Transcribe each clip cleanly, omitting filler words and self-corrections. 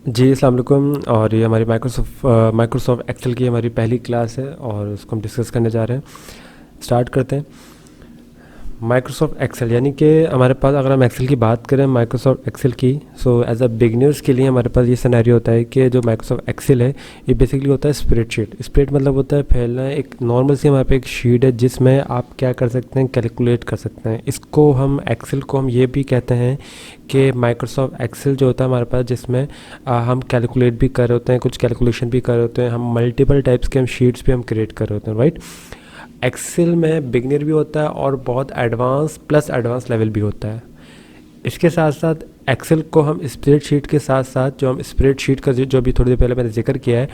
जी अस्सलाम वालेकुम। और ये हमारी माइक्रोसॉफ्ट एक्सेल की हमारी पहली क्लास है और उसको हम डिस्कस करने जा रहे हैं। स्टार्ट करते हैं। माइक्रोसॉफ्ट एक्सेल यानी कि हमारे पास, अगर हम एक्सेल की बात करें माइक्रोसॉफ्ट एक्सेल की, सो एज अ बिगिनर्स के लिए हमारे पास ये सिनेरियो होता है कि जो माइक्रोसॉफ्ट एक्सेल है ये बेसिकली होता है स्प्रेडशीट। स्प्रेड मतलब होता है फैलना। एक नॉर्मल सी हमारे पे एक शीट है जिसमें आप क्या कर सकते हैं, कैलकुलेट कर सकते हैं। इसको हम एक्सेल को हम ये भी कहते हैं कि माइक्रोसॉफ्ट एक्सेल जो होता है हमारे पास, जिसमें हम कैलकुलेट भी कर रहे होते हैं, कुछ कैलकुलेशन भी कर रहे होते हैं, हम मल्टीपल टाइप्स के हम शीट्स भी हम क्रिएट कर रहे होते हैं, राइट। एक्सेल में बिगनर भी होता है और बहुत एडवांस प्लस एडवांस लेवल भी होता है। इसके साथ साथ एक्सेल को हम स्प्रेडशीट के साथ साथ, जो हम स्प्रेडशीट का जो अभी थोड़ी देर पहले मैंने जिक्र किया है,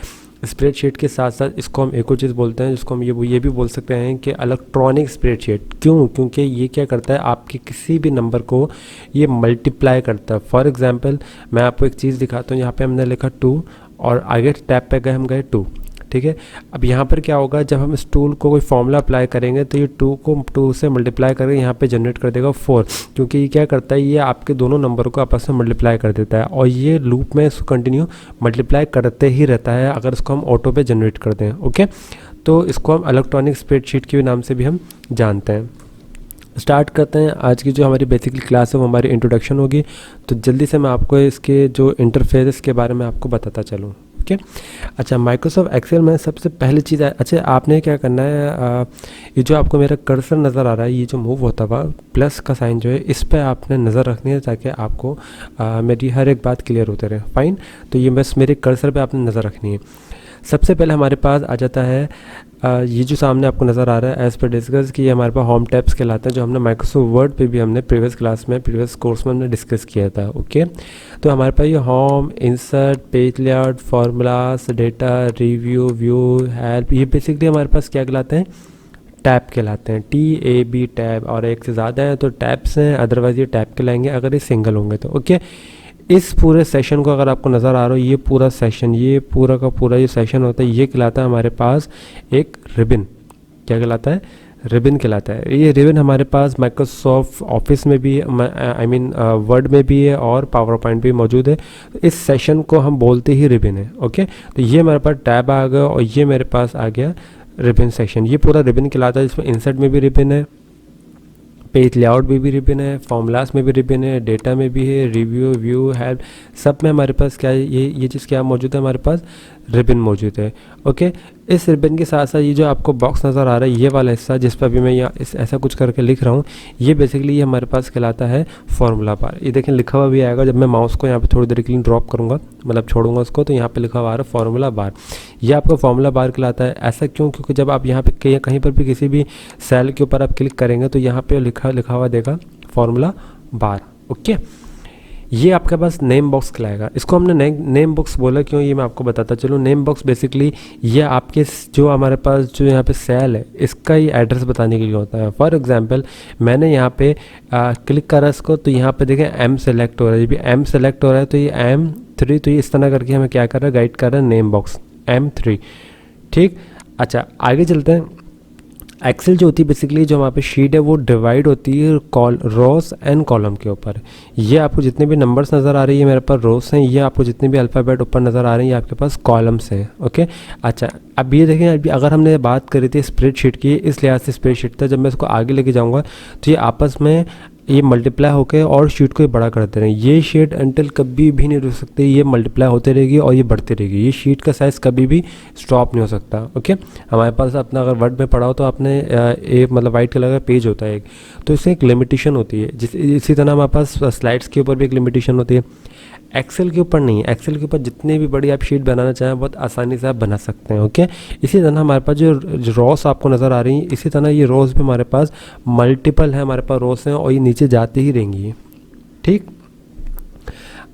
स्प्रेडशीट के साथ साथ इसको हम एक और चीज़ बोलते हैं जिसको हम ये भी बोल सकते हैं कि इलेक्ट्रॉनिक स्प्रेडशीट। क्यों? क्योंकि ये क्या करता है, आपके किसी भी नंबर को ये मल्टीप्लाई करता है। फॉर एग्जांपल मैं आपको एक चीज़ दिखाता हूँ। यहाँ पे हमने लिखा 2 और आगे टैब पे गए, हम गए 2, ठीक है। अब यहाँ पर क्या होगा, जब हम इस टूल को कोई फॉर्मूला अप्लाई करेंगे तो ये 2 को 2 से मल्टीप्लाई करके यहाँ पे जनरेट कर देगा 4, क्योंकि ये क्या करता है, ये आपके दोनों नंबर को आपस में मल्टीप्लाई कर देता है और ये लूप में इसको कंटिन्यू मल्टीप्लाई करते ही रहता है अगर इसको हम ऑटो पे जनरेट कर दें। ओके, तो इसको हम इलेक्ट्रॉनिक स्प्रेडशीट के नाम से भी हम जानते हैं। स्टार्ट करते हैं। आज की जो हमारी बेसिकली क्लास है वो हमारी इंट्रोडक्शन होगी, तो जल्दी से मैं आपको इसके जो इंटरफेस के बारे में आपको बताता चलूँ। ओके, अच्छा, माइक्रोसॉफ्ट एक्सेल में सबसे पहली चीज़ है, अच्छा आपने क्या करना है, ये जो आपको मेरा कर्सर नज़र आ रहा है, ये जो मूव होता हुआ प्लस का साइन जो है, इस पर आपने नज़र रखनी है ताकि आपको मेरी हर एक बात क्लियर होते रहे। फाइन, तो ये बस मेरे कर्सर पे आपने नज़र रखनी है। सबसे पहले हमारे पास आ जाता है ये जो सामने आपको नज़र आ रहा है एज़ पर डिस्कस कि ये हमारे पास होम टैब्स कहलाते हैं, जो हमने माइक्रोसॉफ्ट वर्ड पे भी हमने प्रीवियस क्लास में, प्रीवियस कोर्स में हमने डिस्कस किया था। ओके, तो हमारे पास ये home, insert, page layout, formulas, data, review, view, help, ये बेसिकली हमारे पास क्या कहलाते हैं, टैब कहलाते हैं। TAB टैब, और एक से ज़्यादा है तो टैब्स हैं, अदरवाइज़ ये टैब कहलाएंगे अगर ये सिंगल होंगे तो। ओके, इस पूरे सेशन को अगर आपको नज़र आ रहा हो, ये पूरा सेशन, ये पूरा का पूरा ये सेशन होता है, ये कहलाता है हमारे पास एक रिबन। क्या कहलाता है? रिबन कहलाता है। ये रिबन हमारे पास माइक्रोसॉफ्ट ऑफिस में भी, आई मीन वर्ड में भी है और पावर पॉइंट भी मौजूद है। इस सेशन को हम बोलते ही रिबन है। ओके, तो ये हमारे पास टैब आ गया और ये मेरे पास आ गया रिबन सेक्शन। ये पूरा रिबन कहलाता है, जिसमें इंसर्ट में भी रिबन है, पेज लेआउट में भी रिबन है, फॉर्मूलास में भी रिबन है, डेटा में भी है, रिव्यू, व्यू, हेल्प, सब में हमारे पास क्या है, ये चीज़ क्या मौजूद है, हमारे पास रिबन मौजूद है। ओके, इस रिबन के साथ साथ ये जो आपको बॉक्स नज़र आ रहा है, ये वाला हिस्सा जिस पर अभी मैं यहाँ ऐसा कुछ करके लिख रहा हूँ, ये बेसिकली ये हमारे पास कहलाता है फार्मूला बार। ये देखें लिखा हुआ भी आएगा, जब मैं माउस को यहाँ पे थोड़ी देर के लिए ड्रॉप करूँगा, मतलब छोड़ूंगा उसको, तो यहाँ पे लिखा हुआ आ रहा है फार्मूला बार। ये आपका फार्मूला बार कहलाता है। ऐसा क्यों? क्योंकि जब आप यहाँ पे कहीं पर भी किसी भी सेल के ऊपर आप क्लिक करेंगे तो यहाँ पे लिखा हुआ देगा फार्मूला बार। ओके, ये आपके पास नेम बॉक्स खिलाएगा। इसको हमने नेम बॉक्स बोला क्यों, ये मैं आपको बताता चलूँ। नेम बॉक्स बेसिकली ये आपके जो हमारे पास जो यहाँ पे सेल है, इसका ही एड्रेस बताने के लिए होता है। फॉर एग्जांपल मैंने यहाँ पे क्लिक करा इसको, तो यहाँ पे देखें M सेलेक्ट हो रहा है। जब M सेलेक्ट हो रहा है तो ये M3, तो ये इस तरह करके हमें क्या कर रहा है, गाइड कर रहा है नेम बॉक्स M3। ठीक, अच्छा आगे चलते हैं। एक्सेल जो होती है बेसिकली, जो वहाँ पे शीट है वो डिवाइड होती है रोज एंड कॉलम के ऊपर। ये आपको जितने भी नंबर्स नज़र आ रही है मेरे पास रोज हैं, ये आपको जितने भी अल्फ़ाबेट ऊपर नज़र आ रहे हैं ये आपके पास कॉलम्स हैं। ओके, अच्छा अब ये देखें, अभी अगर हमने बात करी थी स्प्रेडशीट की, इस लिहाज से स्प्रेडशीट था, जब मैं इसको आगे लेके जाऊँगा तो ये आपस में ये मल्टीप्लाई होकर और शीट को बड़ा करते रहें। ये शीट अंटिल कभी भी नहीं रुक सकती, ये मल्टीप्लाई होते रहेगी और ये बढ़ती रहेगी। ये शीट का साइज़ कभी भी स्टॉप नहीं हो सकता। ओके, हमारे पास अपना अगर वर्ड में पढ़ा हो तो आपने एक मतलब वाइट कलर का पेज होता है एक, तो इससे एक लिमिटेशन होती है। इसी तरह हमारे पास स्लाइड्स के ऊपर भी एक लिमिटेशन होती है। एक्सेल के ऊपर नहीं, एक्सेल के ऊपर जितने भी बड़ी आप शीट बनाना चाहें बहुत आसानी से आप बना सकते हैं। ओके, इसी तरह हमारे पास जो रोस आपको नज़र आ रही हैं, इसी तरह ये रोस भी हमारे पास मल्टीपल है, हमारे पास रोस हैं और ये नीचे जाती ही रहेंगी। ठीक,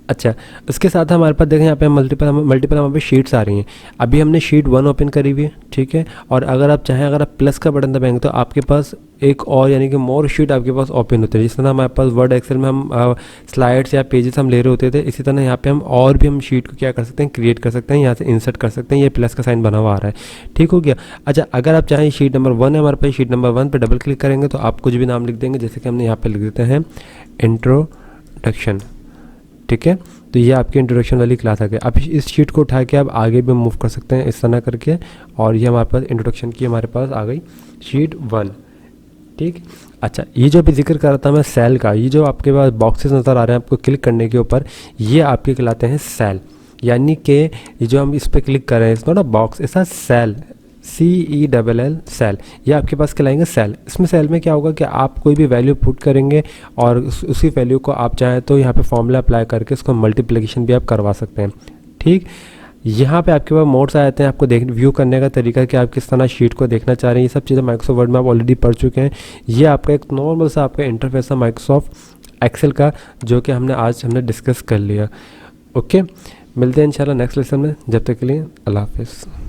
अच्छा इसके साथ हमारे पास देखें यहाँ पे मल्टीपल हमारे पे शीट्स आ रही हैं। अभी हमने शीट 1 ओपन करी हुई है, ठीक है, और अगर आप चाहें, अगर आप प्लस का बटन दबाएंगे तो आपके पास एक और यानी कि मोर शीट आपके पास ओपन होते हैं। जिस तरह हमारे पास वर्ड एक्सेल में हम स्लाइड्स या पेजेस हम ले रहे होते थे, इसी तरह यहाँ पे हम और भी हम शीट को क्या कर सकते हैं, क्रिएट कर सकते हैं, यहाँ से इंसर्ट कर सकते हैं। ये प्लस का साइन बना हुआ आ रहा है, ठीक हो गया। अच्छा अगर आप चाहें शीट नंबर 1 है हमारे पास, शीट नंबर 1 पर डबल क्लिक करेंगे तो आप कुछ भी नाम लिख देंगे, जैसे कि हमने यहाँ पर लिख देते हैं इंट्रोडक्शन। ठीक है, तो ये आपकी इंट्रोडक्शन वाली क्लास आ गई। अब इस शीट को उठा के आप आगे भी मूव कर सकते हैं इस तरह करके, और ये हमारे पास इंट्रोडक्शन की हमारे पास आ गई शीट 1। ठीक, अच्छा, ये जो अभी जिक्र कर रहा था मैं सेल का, ये जो आपके पास बॉक्सेस नज़र आ रहे हैं आपको क्लिक करने के ऊपर, ये आपके कहलाते हैं सेल। यानी कि ये जो हम इस पर क्लिक कर रहे हैं, इसको ना बॉक्स, ऐसा सेल, CELL सेल, ये आपके पास कहलाएंगे सेल। इसमें सेल में क्या होगा कि आप कोई भी वैल्यू पुट करेंगे और उसी वैल्यू को आप चाहें तो यहाँ पे फॉर्मूला अप्लाई करके इसको मल्टीप्लिकेशन भी आप करवा सकते हैं। ठीक, यहाँ पे आपके पास मोड्स आ जाते हैं, आपको व्यू करने का तरीका कि आप किस तरह शीट को देखना चाह रहे हैं। ये सब चीज़ें माइक्रोसॉफ्ट वर्ड में आप ऑलरेडी पढ़ चुके हैं। ये आपका एक नॉर्मल सा आपका इंटरफेस है माइक्रोसॉफ्ट एक्सेल का, जो कि हमने डिस्कस कर लिया। ओके, मिलते हैं इंशाल्लाह नेक्स्ट लेसन में, जब तक के लिए अल्लाह हाफिज़।